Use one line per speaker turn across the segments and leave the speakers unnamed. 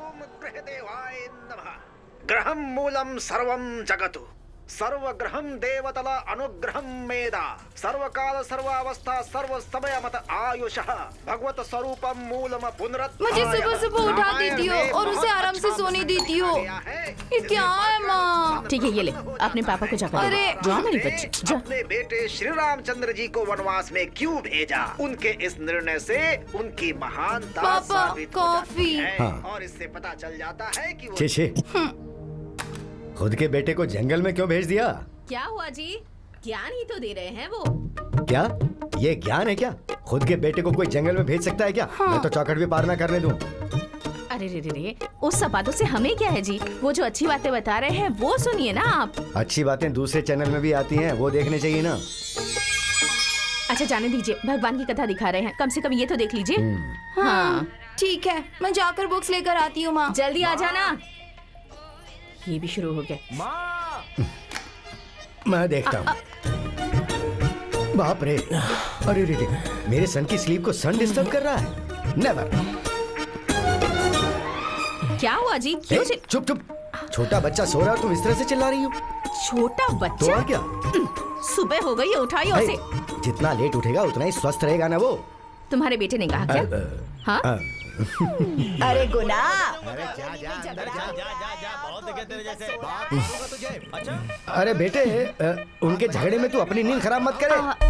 ओम गृहदेवाय नमः। ग्रहं मूलं सर्वं जगतु, सर्वग्रहं देवतल अनुग्रहं मेदा, सर्वकाल सर्वावस्था सर्व समय मत आयुषः, भगवत स्वरूपम मूलम पुनरत।
मुझे सुबह सुबह उठा देती हो और उसे आराम से सोने देती हो। ये क्या है माँ?
ठीक है, ये ले अपने पापा को जाकर
अरे!
जाओ मेरी बच्ची, जा।
अपने बेटे श्री रामचंद्र जी को वनवास में क्यों भेजा? उनके इस निर्णय से उनकी महानता
पापा,
साबित हो जाती
कॉफी।
है।
हाँ।
और इससे पता चल जाता है कि वो
छे छे, खुद के बेटे को जंगल में क्यों भेज दिया?
क्या हुआ जी? ज्ञान ही तो दे रहे हैं वो।
क्या ये ज्ञान है क्या? खुद के बेटे को कोई जंगल में भेज सकता है क्या? मैं तो चौखट भी पार ना करने दूं।
अरे रे रे रे, उस सब बातों से हमें क्या है जी? वो जो अच्छी बातें बता रहे हैं वो सुनिए ना आप।
अच्छी बातें दूसरे चैनल में भी आती हैं, वो देखने चाहिए ना।
अच्छा जाने दीजिए, भगवान की कथा दिखा रहे हैं, कम से कम ये तो देख लीजिए। हाँ
ठीक है, मैं जाकर बुक्स लेकर आती हूँ माँ।
जल्दी आ जाना। ये भी शुरू हो गया।
मैं देखता हूँ। बाप रे, अरे रे रे, मेरे सन की स्लीप को सन डिस्टर्ब कर रहा है। नेवर।
क्या हुआ जी? क्यों
चुप चुप, छोटा बच्चा सो रहा है और तुम इस तरह से चिल्ला रही हो।
छोटा
तो
बच्चा?
और क्या?
सुबह हो गई है, उठाइए
हे,
उसे।
जितना लेट उठेगा उतना ही स्वस्थ रहेगा ना वो।
तुम्हारे बेटे ने कहा क्या? हाँ?
अरे गुना,
अरे बेटे, उनके झगड़े में तू अपनी नींद खराब मत करे।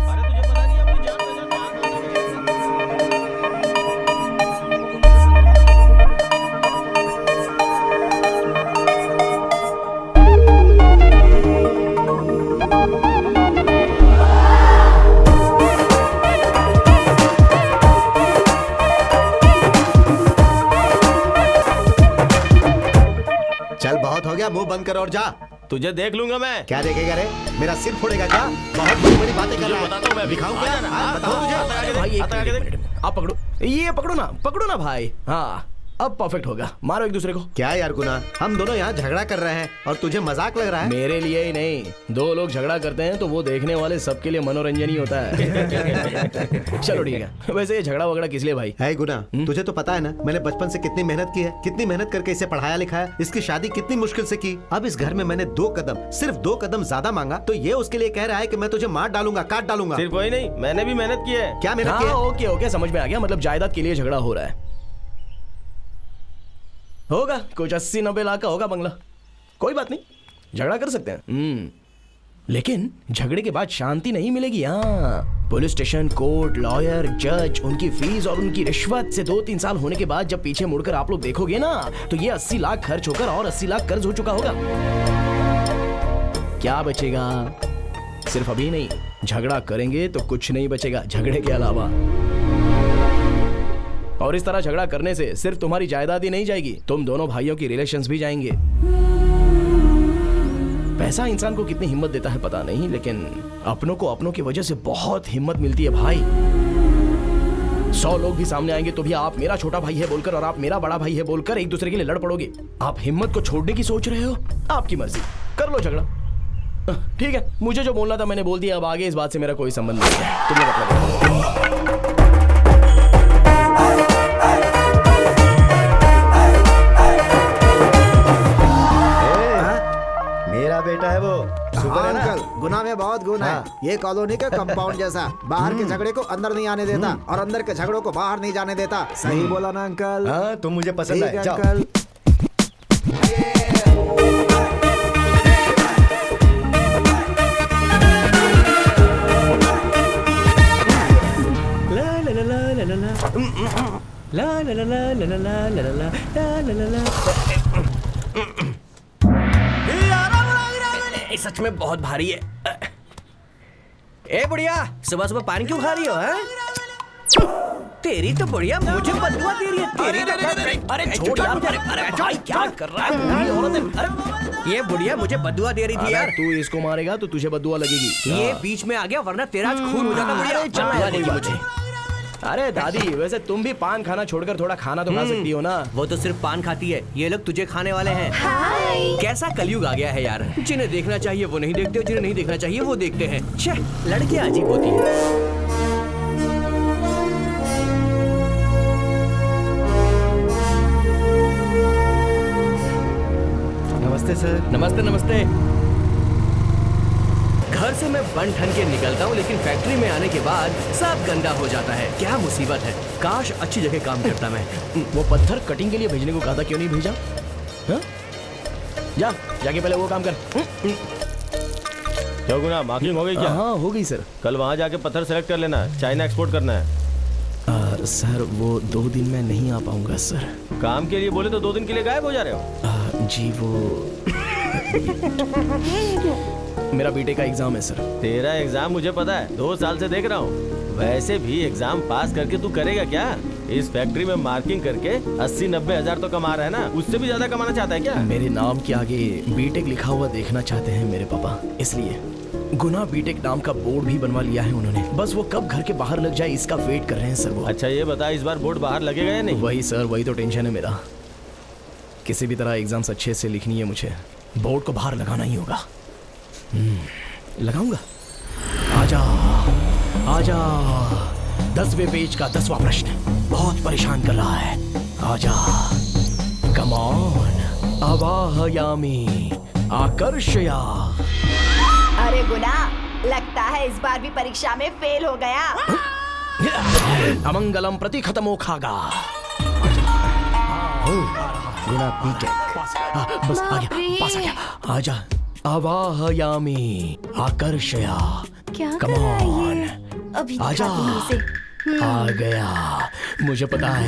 चल बहुत हो गया, मुंह बंद कर और जा।
तुझे देख लूंगा मैं।
क्या देखेगा रे? मेरा सिर फोड़ेगा क्या? बहुत बड़ी बड़ी बातें कर रहा
बताता हूँ
है।
मैं।
दिखाऊं
आ
क्या?
जाना, हाँ,
बताओ मुझे।
भाई एक
हाथ लगा के
मिनट।
आप पकड़ो, ये पकड़ो ना भाई। हाँ अब परफेक्ट होगा, मारो एक दूसरे को।
क्या यार गुना, हम दोनों यहाँ झगड़ा कर रहे हैं और तुझे मजाक लग रहा है?
मेरे लिए ही नहीं, दो लोग झगड़ा करते हैं तो वो देखने वाले सबके लिए मनोरंजन ही होता है। चलो ठीक है, वैसे ये झगड़ा वगड़ा किस लिए भाई?
है गुना, तुझे तो पता है ना मैंने बचपन से कितनी मेहनत की है, कितनी मेहनत करके इसे पढ़ाया लिखाया, इसकी शादी कितनी मुश्किल से की। अब इस घर में मैंने 2 कदम, सिर्फ 2 कदम ज्यादा मांगा तो ये उसके लिए कह रहा है कि मैं तुझे मार डालूंगा, काट डालूंगा।
सिर्फ वही नहीं, मैंने भी मेहनत की है।
क्या मेहनत की है?
ओके ओके, समझ में आ गया, मतलब जायदाद के लिए झगड़ा हो रहा है। होगा कुछ 80-90 लाख का होगा बंगला, कोई बात नहीं, झगड़ा कर सकते हैं। लेकिन झगड़े के बाद शांति नहीं मिलेगी। हाँ, पुलिस स्टेशन, कोर्ट, लॉयर, जज, उनकी फीस और उनकी रिश्वत से 2-3 साल होने के बाद जब पीछे मुड़कर आप लोग देखोगे ना तो ये 80 लाख खर्च होकर और 80 लाख कर्ज हो चुका होगा। क्या बचेगा? सिर्फ अभी नहीं, झगड़ा करेंगे तो कुछ नहीं बचेगा झगड़े के अलावा। और इस तरह झगड़ा करने से सिर्फ तुम्हारी जायदाद ही नहीं जाएगी, तुम दोनों भाइयों की रिलेशंस भी जाएंगे। पैसा इंसान को कितनी हिम्मत देता है पता नहीं, लेकिन अपनों को अपनों की वजह से बहुत हिम्मत मिलती है भाई। 100 लोग भी सामने आएंगे तो भी आप मेरा छोटा भाई है बोलकर और आप मेरा बड़ा भाई है बोलकर एक दूसरे के लिए लड़ पड़ोगे। आप हिम्मत को छोड़ने की सोच रहे हो, आपकी मर्जी, कर लो झगड़ा। ठीक है, मुझे जो बोलना था मैंने बोल दिया, अब आगे इस बात से मेरा कोई संबंध नहीं है। तुम लोग अपना
मेरा बेटा है वो, सुपर है ना?
अंकल, गुना में बहुत गुण है। ये कॉलोनी के कंपाउंड जैसा, बाहर के झगड़े को अंदर नहीं आने देता और अंदर के झगड़ों को बाहर नहीं जाने देता। सही बोला ना अंकल?
हाँ, तुम मुझे पसंद
ठीक
आए,
है
जाओ।
अंकल।
सच में बहुत भारी है। ए बुढ़िया, सुबह सुबह पानी क्यों खा रही हो? तेरी तो बुढ़िया मुझे बदुआ दे रही है। तेरी तो अरे छोड़ यार, अरे भाई क्या कर रहा है? बुढ़ी औरत है। अरे ये बुढ़िया मुझे बदुआ दे रही थी यार। तू इसको मारेगा तो तुझे बदुआ लगेगी। ये बीच में आ गया वरना तेरा आज खून हो जाता। बुढ़िया बदुआ देगी मुझे। अरे दादी, वैसे तुम भी पान खाना छोड़कर थोड़ा खाना तो खा सकती हो ना। वो तो सिर्फ पान खाती है, ये लोग तुझे खाने वाले हैं। कैसा कलयुग आ गया है यार। जिन्हें देखना चाहिए वो नहीं देखते, जिन्हें नहीं देखना चाहिए वो देखते हैं। छे, लड़कियां अजीब होती हैं।
नमस्ते सर।
नमस्ते नमस्ते। घर से मैं बन ठन के निकलता हूँ, लेकिन फैक्ट्री में आने के बाद सब गंदा हो जाता है। क्या मुसीबत है। काश अच्छी जगह काम करता मैं। वो पत्थर कटिंग के लिए भेजने को कहा था, क्यों नहीं भेजा? हाँ? जा जाके पहले वो काम कर।
क्यों गुना, मार्किंग हो गई क्या?
हाँ हो गई सर।
कल वहाँ जाके पत्थर सेलेक्ट कर लेना, चाइना एक्सपोर्ट करना है।
सर वो 2 दिन में नहीं आ पाऊंगा सर।
काम के लिए बोले तो 2 दिन के लिए गायब हो जा रहे हो।
जी वो मेरा बीटेक का एग्जाम है सर।
तेरा एग्जाम मुझे पता है, 2 साल से देख रहा हूँ। वैसे भी एग्जाम पास करके तू करेगा क्या? इस फैक्ट्री में मार्किंग करके 80-90 हजार तो कमा रहा है ना, उससे भी ज्यादा कमाना चाहता है क्या?
मेरे नाम के आगे बीटेक लिखा हुआ देखना चाहते हैं मेरे पापा, इसलिए गुना बीटेक नाम का बोर्ड भी बनवा लिया है उन्होंने। बस वो कब घर के बाहर लग जाए इसका वेट कर रहे हैं सर वो।
अच्छा ये बता, इस बार बोर्ड बाहर लगेगा या नहीं?
वही सर, वही तो टेंशन है मेरा। किसी भी तरह एग्जाम्स अच्छे से लिखनी है मुझे, बोर्ड को बाहर लगाना ही होगा। लगाऊंगा। आजा आजा, 10वें पेज का 10वां प्रश्न बहुत परेशान कर रहा है। आजा, कम ऑन, आवाहयामी आकर्षया।
अरे गुना, लगता है इस बार भी परीक्षा में फेल हो गया।
अमंगलम प्रति खत्मो खागा।
गुना बीटेक।
बस आ गया, पास आ गया। आजा, आवाहयामी आकर्षया।
क्या कर
Come
रहा है
on.
ये? अभी
आजा।
दिखाती हूँ इसे।
आ गया, मुझे पता है।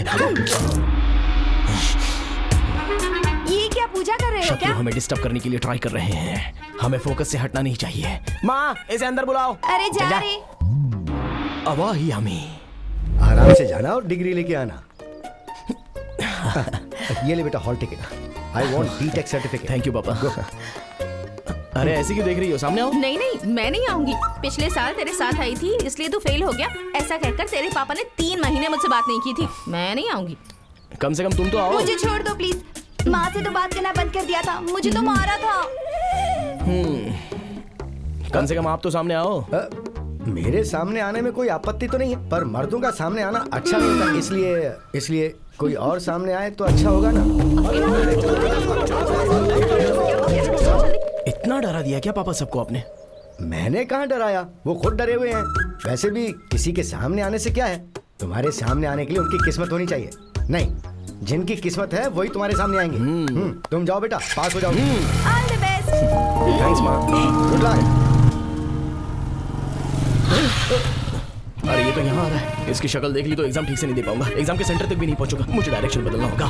ये क्या पूजा कर रहे हो
शत्रु
क्या?
हमें डिस्टर्ब करने के लिए ट्राई कर रहे हैं। हमें फोकस से हटना नहीं चाहिए। माँ, इसे अंदर बुलाओ।
अरे जा
जा।
रे।
अवाहयामी।
आराम से जाना और डिग्री लेके आना। ये ले बेटा hall ticket. I want BTech certificate.
Thank you papa. अरे ऐसी क्यों देख रही हो, सामने आओ।
नहीं नहीं, मैं नहीं आऊंगी। पिछले साल तेरे साथ आई थी, इसलिए तू फेल हो गया। ऐसा कहकर तेरे पापा ने 3 महीने मुझसे बात नहीं की थी। मैं नहीं आऊंगी।
कम से कम तुम तो आओ।
मुझे छोड़ दो प्लीज। माँ से तो बात करना बंद कर दिया था, मुझे तो मारा था।
कम से कम आप तो सामने आओ।
मेरे सामने आने में कोई आपत्ति तो नहीं है, पर मर्दों का सामने आना अच्छा नहीं होता, इसलिए कोई और सामने आए तो अच्छा होगा ना।
इतना डरा दिया क्या पापा सबको आपने?
मैंने कहाँ डराया, वो खुद डरे हुए हैं। वैसे भी किसी के सामने आने से क्या है, तुम्हारे सामने आने के लिए उनकी किस्मत होनी चाहिए। नहीं, जिनकी किस्मत है वही तुम्हारे सामने आएंगे। तुम जाओ बेटा, पास हो जाओ।
All the best.
थैंक्स माँ।
Good luck.
अरे ये तो यहाँ आ रहा है। इसकी शक्ल देख ली तो एग्जाम ठीक से नहीं दे पाऊंगा। एग्जाम के सेंटर तक भी नहीं पहुंचूंगा। मुझे डायरेक्शन बदलना होगा।